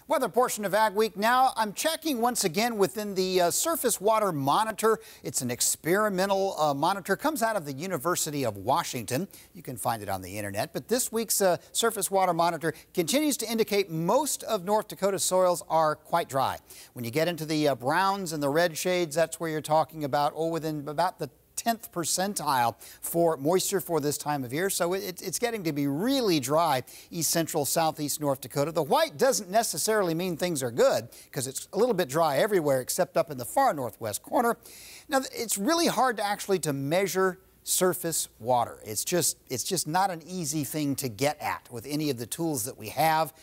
Weather portion of Ag Week now. I'm checking once again within the surface water monitor. It's an experimental monitor. Comes out of the University of Washington. You can find it on the internet. But this week's surface water monitor continues to indicate most of North Dakota soils are quite dry. When you get into the browns and the red shades, that's where you're talking about, within about the 10th percentile for moisture for this time of year. So it's getting to be really dry east central, southeast North Dakota. The white doesn't necessarily mean things are good because it's a little bit dry everywhere except up in the far northwest corner. Now, it's really hard to actually measure surface water. It's just not an easy thing to get at with any of the tools that we have.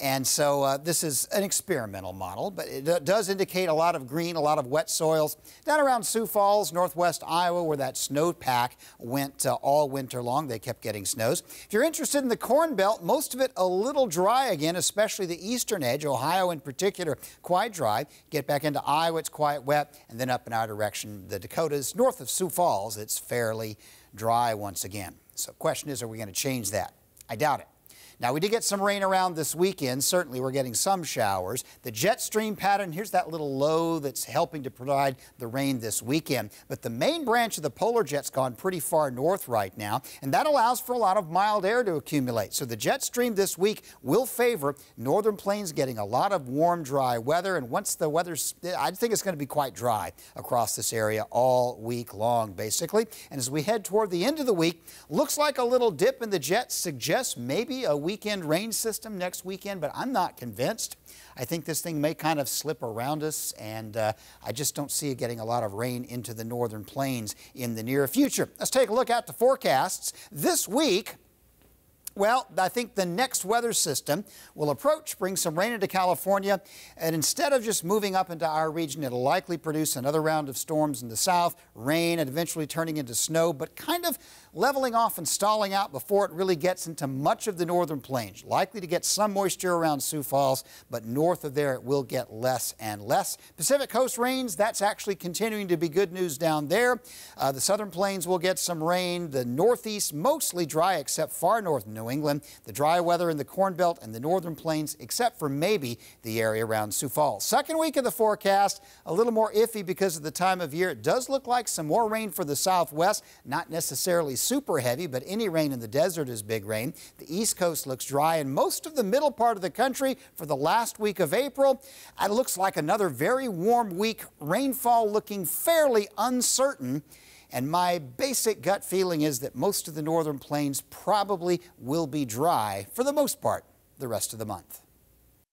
And so this is an experimental model, but it does indicate a lot of green, a lot of wet soils down around Sioux Falls, northwest Iowa, where that snowpack went all winter long. They kept getting snows. If you're interested in the Corn Belt, most of it a little dry again, especially the eastern edge, Ohio in particular, quite dry. Get back into Iowa, it's quite wet, and then up in our direction, the Dakotas, north of Sioux Falls, it's fairly dry once again. So the question is, are we going to change that? I doubt it. Now, we did get some rain around this weekend. Certainly, we're getting some showers. The jet stream pattern, here's that little low that's helping to provide the rain this weekend. But the main branch of the polar jet's gone pretty far north right now, and that allows for a lot of mild air to accumulate. So the jet stream this week will favor northern plains getting a lot of warm, dry weather. And once the weather's, I think it's going to be quite dry across this area all week long, basically. And as we head toward the end of the week, looks like a little dip in the jet suggests maybe a weekend rain system next weekend, but I'm not convinced. I think this thing may kind of slip around us, and I just don't see it getting a lot of rain into the northern plains in the near future. Let's take a look at the forecasts. This week, well, I think the next weather system will approach, bring some rain into California, and instead of just moving up into our region, it'll likely produce another round of storms in the south, rain, and eventually turning into snow, but kind of leveling off and stalling out before it really gets into much of the northern plains. Likely to get some moisture around Sioux Falls, but north of there it will get less and less. Pacific Coast rains, that's actually continuing to be good news down there. The southern plains will get some rain. The northeast mostly dry except far north New England. The dry weather in the Corn Belt and the northern plains except for maybe the area around Sioux Falls. Second week of the forecast, a little more iffy because of the time of year. It does look like some more rain for the southwest, not necessarily super heavy, but any rain in the desert is big rain. The east coast looks dry, and most of the middle part of the country for the last week of April, it looks like another very warm week. Rainfall looking fairly uncertain. And my basic gut feeling is that most of the northern plains probably will be dry for the most part the rest of the month.